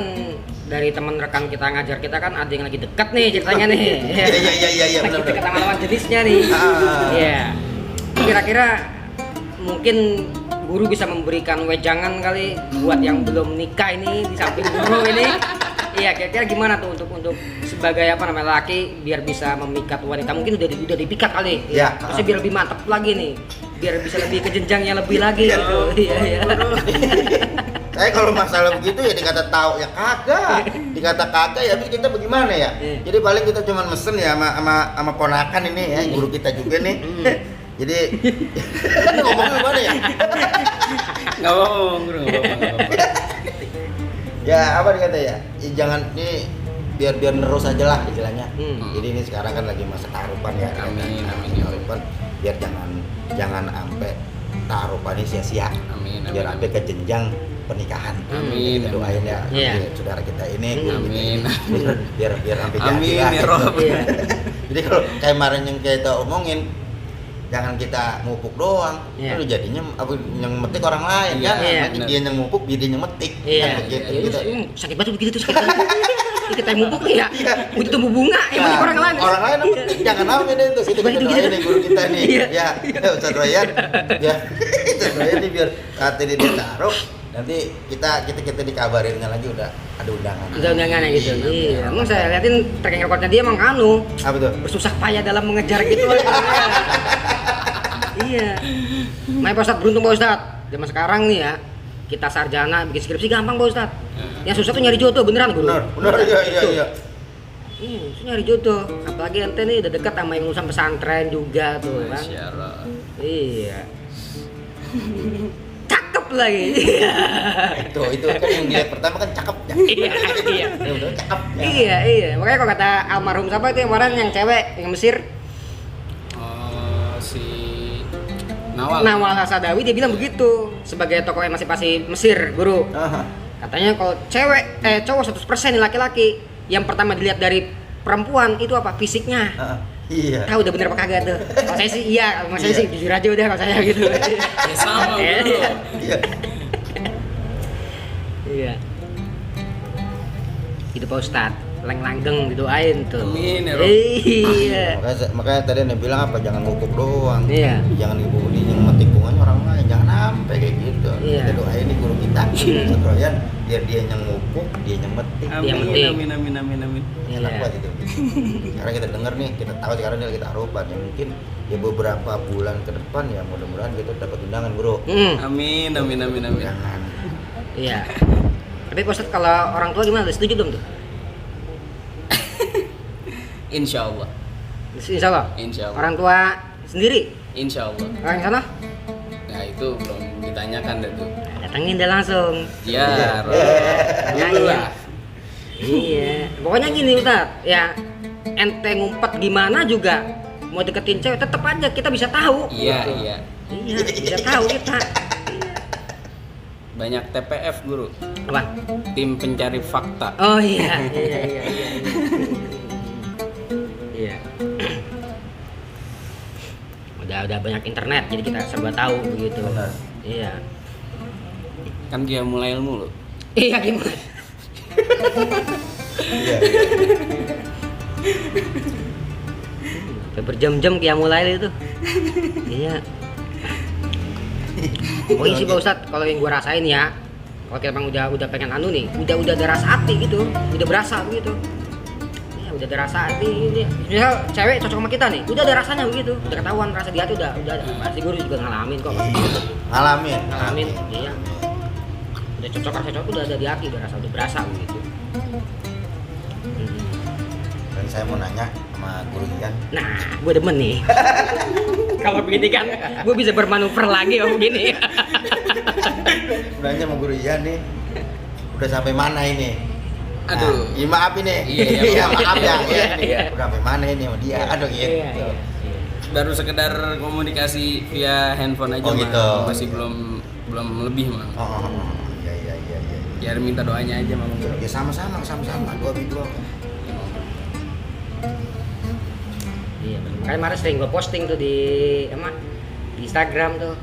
dari teman rekan kita ngajar kita kan ada yang lagi dekat nih ceritanya nih. Iya Lagi dekat sama lawan jenisnya nih. Iya. Kira-kira mungkin guru bisa memberikan wejangan kali buat yang belum nikah ini di samping guru ini Iya, kira-kira gimana tuh untuk sebagai apa namanya laki biar bisa memikat wanita, mungkin udah dipikat kali. Iya. Terus biar lebih mantap lagi nih, biar bisa lebih ke jenjangnya lebih lagi gitu. Iya. Saya kalau masalah begitu ya dikata tahu ya kagak, dikata kagak ya tapi kita bagaimana ya? Jadi paling kita cuma mesen ya sama ponakan ini ya, guru kita juga nih. Jadi ngomongnya gimana ya? Nggak bohong, guru nggak bohong. Ya apa dikata ya? Ya jangan ini biar nerus aja lah istilahnya. Jadi ini sekarang kan lagi masa tarupan ya. Amin. Tarupan biar jangan sampai tarupan ini sia-sia. Amin. Biar sampai ke jenjang pernikahan. Amin. Kita doain ya. Iya. Saudara kita ini. guru kita Amin. ini. Biar sampai jadi Amin lah. ya Rob. Iya. Jadi kalau kayak kemarin yang kita omongin, jangan kita ngupuk doang. Iya. Itu jadinya apa yang metik orang lain Iya, kan. iya. Dia yang ngupuk, dia yang metik. Iya. Kan begitu. Iya, Kita- sakit banget begitu tuh sakit banget. Kita yang mupuk nih ya. Itu tumbuh bunga yang Nah, metik orang lain. Orang lain apa? Jangan namanya deh itu. Situ kita Begitu, doain gitu. nih guru kita nih. Iya. Ya, Ustaz Royan. Ya, Ustaz Royan nih biar saat ini dia taruh. Nanti kita dikabarinnya lagi udah ada undangan. Udah undangannya gitu. Iya. Iya. Emang saya liatin tracking recordnya dia emang Apa tuh? bersusah payah dalam mengejar gitu. Iya. Main Pak Ustadz, beruntung Pak Ustadz. Zaman sekarang nih ya, kita sarjana bikin skripsi gampang Pak Ustadz. Yang susah tuh nyari jodoh beneran guru. Benar, iya. Iya, susah nyari jodoh. Apalagi ente nih udah dekat sama yang lulusan pesantren juga tuh kan. Masya Allah. Iya. Cakep lagi. Itu kan yang dilihat pertama kan cakep ya. Iya. Betul cakep. Ya. Iya. Makanya kalau kata almarhum siapa itu yang kemarin yang cewek yang Mesir, Si Nawal. Nawal Hasadawi, dia bilang begitu sebagai tokoh emansipasi Mesir, guru. Aha. Katanya kalau cowok 100% nih laki-laki, yang pertama dilihat dari perempuan itu apa? Fisiknya. Iya. Tahu udah bener apa kagak tuh? Kalau saya sih iya, kalau saya sih jujur aja udah kalau saya gitu. Ya sama Iya. bro. Iya. Iya. Itu Pak Ustadz, langgeng didoain tuh. Amin, ya Rob. Iya. Makanya tadi Anda bilang apa? Jangan ngupuk doang. Iya. Jangan ibu yang metik bunganya orang lain. Jangan sampai kayak gitu. Iya. Kita doain nih guru kita, Ustaz Royan, biar dia yang ngupuk, dia yang metik. Yang penting. Amin. Iya. Enak banget itu. Sekarang kita denger nih, kita tahu sekarang ini kita arupan ya mungkin ya beberapa bulan ke depan ya mudah-mudahan kita dapat undangan bro. Amin. Undangan. Iya. Tapi Pak Ustadz kalau orang tua gimana? Udah setuju belum tuh? Insya Allah. Insya Allah. Insya Allah. Orang tua sendiri? Insya Allah. Orang sana? Nah itu belum ditanyakan deh tuh. Datengin dah langsung. Ya, Rob. Iya, Dulu iya. lah. Iya. Pokoknya gini Ustadz, ya ente ngumpet gimana juga mau deketin cewek tetep aja kita bisa tahu. Iya. Iya, bisa tahu kita. Banyak TPF guru. Apa? Tim pencari fakta. Oh iya. Iya. Udah banyak internet jadi kita serba tahu begitu. Benar. Iya. Kan dia mulai ilmu loh. Iya gimana? Iya. Sampai berjam-jam kayak mulai itu. Iya. Oh iya sih Pak Ustadz, kalau yang gua rasain ya, kalau kita emang udah pengen anu nih, udah ada rasa hati gitu, udah berasa begitu. Ya udah ada rasa hati ini. Misal cewek cocok sama kita nih, udah ada rasanya begitu, udah ketahuan rasa di hati udah ada. Pasti guru juga ngalamin kok. Ngalamin, iya. Udah cocok rasa cocok udah ada di hati, udah berasa begitu. Dan saya mau nanya sama guru Ian. Nah, gue demen nih. Kalau begini kan, gue bisa bermanuver lagi kalau begini. Nanya sama guru Ian nih. Udah sampai mana ini? Aduh. Iya maaf ini. Iya, maaf ya. Iya. Udah sampai mana ini sama dia? Aduh gitu. Iya. Baru sekedar komunikasi via handphone aja Oh, Mang. gitu. Masih belum lebih Mang. Oh. Iya. Ya minta doanya aja Mang. Ya sama-sama dua. Iya, makanya kemarin sering gue posting tuh di Instagram tuh.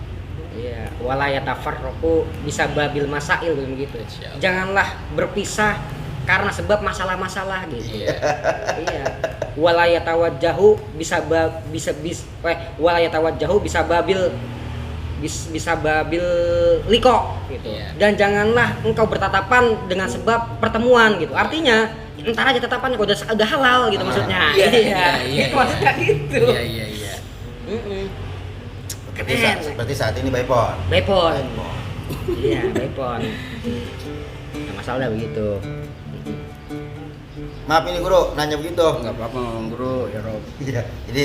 Iya, wala yatafarraqu bisa babil masail begitu. Insyaallah. Janganlah berpisah karena sebab masalah-masalah gitu. Iya. Iya. Wala yatawajjahu bisa wala yatawajjahu bisa babil bisa babil liko gitu. Iya. Dan janganlah engkau bertatapan dengan sebab pertemuan gitu. Artinya entar aja tatapannya kalau udah halal gitu maksudnya. Iya. Maksudnya gitu. Iya. Seperti saat ini Baipon. Baipon. Iya, Baipon. Nah, masalah begitu. Maaf ini guru, nanya begitu. Enggak apa-apa Mamang Guru, ya Rob. Iya, jadi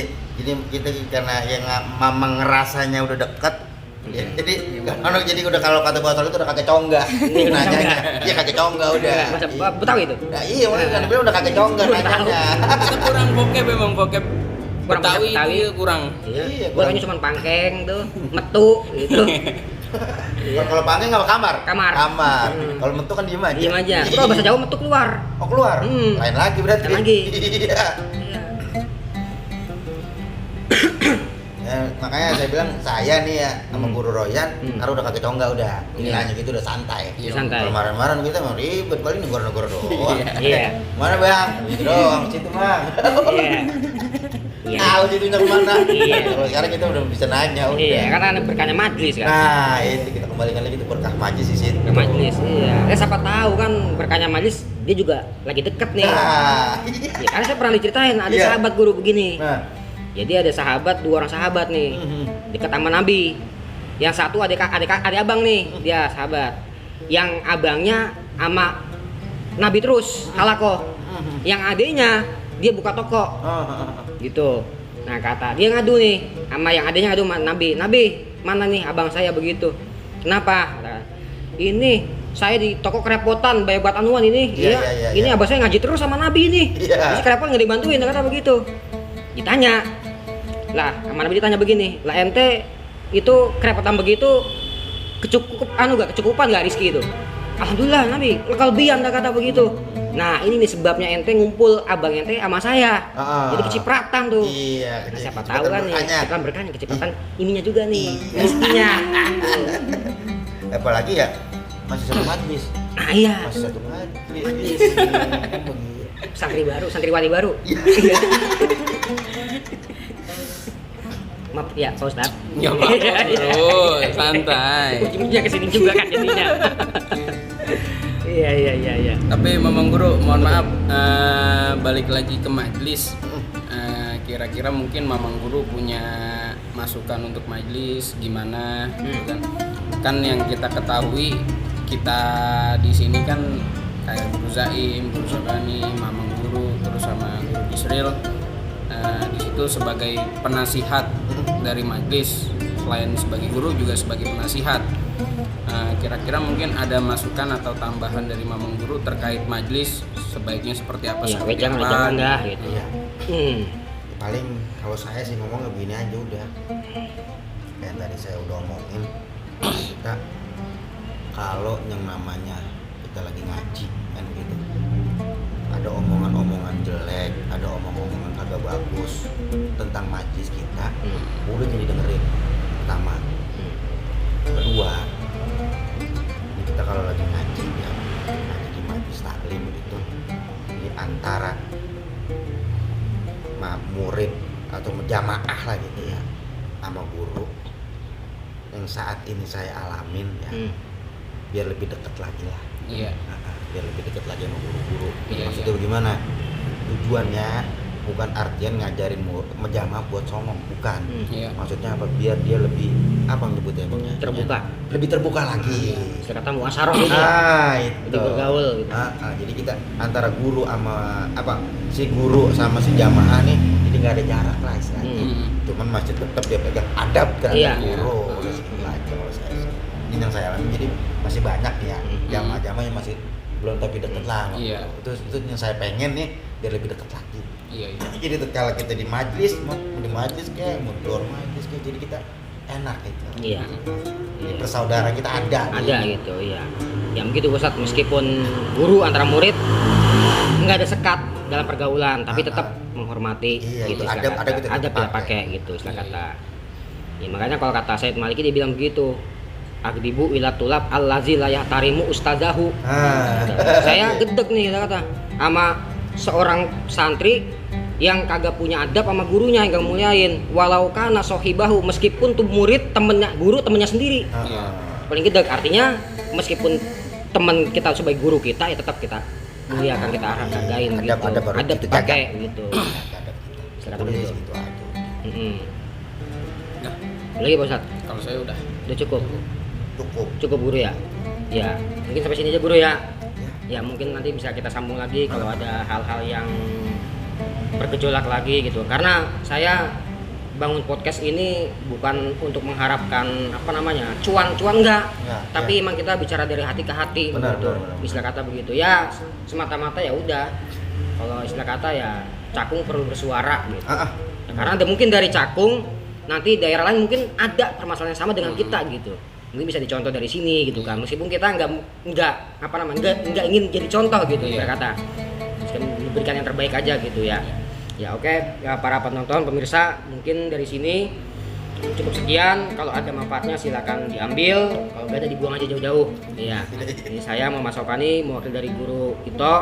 kita karena yang mamang ngerasanya udah deket, ya, jadi udah kalau kata botol itu udah kagak congga. Nanyanya, iya kagak congga udah. Betawi itu. Nah, iya, kan bilang udah kagak congga nanyanya. Kita kurang bokep memang bokep. Kurang Betawi Betawi. itu kurang. Iya, Gua tanya cuma pangkeng tuh, metu gitu. Kalau panggil nggak kamar? Kamar. Kalau mentuk kan diem aja. Diem aja. Kalau bahasa Jawa metu keluar. Oh keluar? Lain lagi berarti. Lain lagi. Iya. Ya, makanya saya bilang saya nih ya sama Guru Royan, karena udah kagak congga udah. Ini nanya gitu udah santai. Iya, santai. Kalau marah-marah kita mau ribet paling negor-negor doang. Iya. Mana bang? Gitu doang, situ bang. Iya. Iya. Tahu situnya kemana? Iya. Kalau sekarang kita udah bisa nanya udah. Iya, karena berkahnya majlis kan. Nah itu kita kembalikan lagi itu berkah majlis di situ. Ke majlis, iya. Siapa tahu kan berkahnya majlis dia juga lagi deket nih. Nah, Ya, karena saya pernah diceritain ada Iya. sahabat guru begini. Nah. Jadi ada sahabat, 2 orang sahabat nih, dekat sama Nabi. Yang satu adik abang nih, dia sahabat. Yang abangnya sama Nabi terus, halako. Yang adiknya dia buka toko, gitu. Nah kata dia ngadu nih, sama yang adiknya ngadu sama Nabi. Nabi, mana nih abang saya begitu? Kenapa? Kata, ini saya di toko kerepotan bayar buat anuan ini. Iya, Ini iya. abang saya ngaji terus sama Nabi nih. Iya. Ini kerepotan nggak dibantuin, kata begitu. Ditanya, lah sama Nabi ditanya begini, lah ente itu kerepotan begitu kecukupan gak rezeki itu? Alhamdulillah Nabi, kelebihan kata begitu. Nah ini nih sebabnya ente ngumpul abang ente sama saya. Jadi kecipratan tuh. Iya. Nah, siapa tahu kan nih, berkahnya. kita berkahnya kecipratan ininya juga nih, rezekinya. Apalagi ya masih satu majlis. Nah iya, Masih satu majlis. santriwati baru. Iya. Maaf ya Pak Ustadz. Ya apa-apa Bro, santai. Ujungnya kesini juga kan jadinya. Iya. Tapi Mamang Guru, mohon maaf, balik lagi ke majlis. Kira-kira mungkin Mamang Guru punya masukan untuk majlis gimana, gitu kan? Kan yang kita ketahui, kita di sini kan kayak Guru Zaim, Guru Sobani, Mamang Guru, terus sama Guru Israel. Di situ sebagai penasihat dari majlis, selain sebagai guru juga sebagai penasihat. Kira-kira mungkin ada masukan atau tambahan dari Mamang Guru terkait majlis sebaiknya seperti apa? Iya, seperti jangan apa? dah gitu. Iya. Hmm. Paling kalau saya sih ngomongnya begini aja udah. Kayak tadi saya udah omongin, kita kalau yang namanya kita lagi ngaji kan gitu, ada omongan-omongan jelek, ada omongan-omongan kagak bagus tentang majlis kita, udah jadi dengerin. Pertama, kedua, ini kita kalau lagi ngaji ya, ngaji di majlis taklim gitu, di antara murid atau jamaah lah gitu ya, sama guru yang saat ini saya alamin ya, biar lebih dekat lagi lah. Iya. Biar lebih dekat lagi sama guru-guru. Iya, Maksudnya bagaimana? Tujuannya bukan artian ngajarin menjamah buat songong, bukan. Iya. Maksudnya apa? Biar dia lebih apa nyebutnya emangnya? Terbuka. Lebih terbuka lagi. Kata muasaroh gitu ya. Itu. Jadi bergaul gitu. Jadi kita antara guru sama si guru sama si jamaah nih, jadi nggak ada jarak lah istilahnya. Cuman masih tetap dia pegang adab terhadap Iya. guru. Udah segitu aja kalau saya sih. Ini yang saya alami, jadi masih banyak ya jamaah-jamaah yang masih belum tapi deket lah. Iya. Itu yang saya pengen nih biar lebih deket lagi. Iya. Jadi kalau kita di majlis, mau di majlis kayak mau di luar majlis kayak, jadi kita enak itu. Iya. Bersaudara kita ada. Ada gitu, iya. Ya begitu Ustadz, meskipun guru antara murid nggak ada sekat dalam pergaulan, tapi tetap menghormati Iya, gitu. itu istilah adab kata. kita Adab kita pakai gitu istilah kata. Ya makanya kalau kata Said Maliki dia bilang begitu. Agdibu ila tulab allazi la yahtarimu ustazahu. Ah. Saya gedek nih kata sama seorang santri yang kagak punya adab sama gurunya yang gak muliain. Walau kana sohibahu, meskipun tuh murid temennya, guru temennya sendiri. Paling gede artinya meskipun teman kita sebagai guru kita ya tetap kita muliakan, kita hargain gitu. Adab dipakai gitu. Silakan begitu. Itu aja. Nah, Lagi Pak Ustadz? kalau saya udah Cukup. Cukup. Guru ya. Ya, mungkin sampai sini aja guru ya. Ya mungkin nanti bisa kita sambung lagi kalau ada hal-hal yang bergejolak lagi gitu. Karena saya bangun podcast ini bukan untuk mengharapkan cuan enggak. Ya, Tapi emang kita bicara dari hati ke hati Benar, gitu. benar. Istilah kata begitu. Ya semata-mata ya udah. Kalau istilah kata ya Cakung perlu bersuara gitu. Ya, karena ada mungkin dari Cakung nanti daerah lain mungkin ada permasalahan yang sama dengan kita gitu. Mungkin bisa dicontoh dari sini gitu kan. Meskipun kita enggak ingin jadi contoh gitu istilah kata. Memberikan yang terbaik aja gitu ya. Ya oke, ya para penonton pemirsa mungkin dari sini cukup sekian. Kalau ada manfaatnya silakan diambil, kalau nggak ada dibuang aja jauh-jauh. Iya. Ini saya Muhammad Sopani, mewakili dari guru Ito,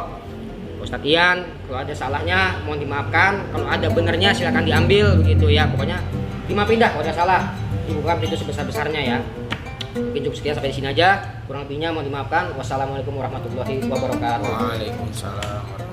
Ustadz Ian. Kalau ada salahnya mohon dimaafkan. Kalau ada benernya silakan diambil begitu ya. Pokoknya dimaafin dah kalau ada salah. Dibuka itu sebesar-besarnya ya. Mungkin cukup sekian sampai di sini aja. Kurang lebihnya mohon dimaafkan. Wassalamualaikum warahmatullahi wabarakatuh. Waalaikumsalam.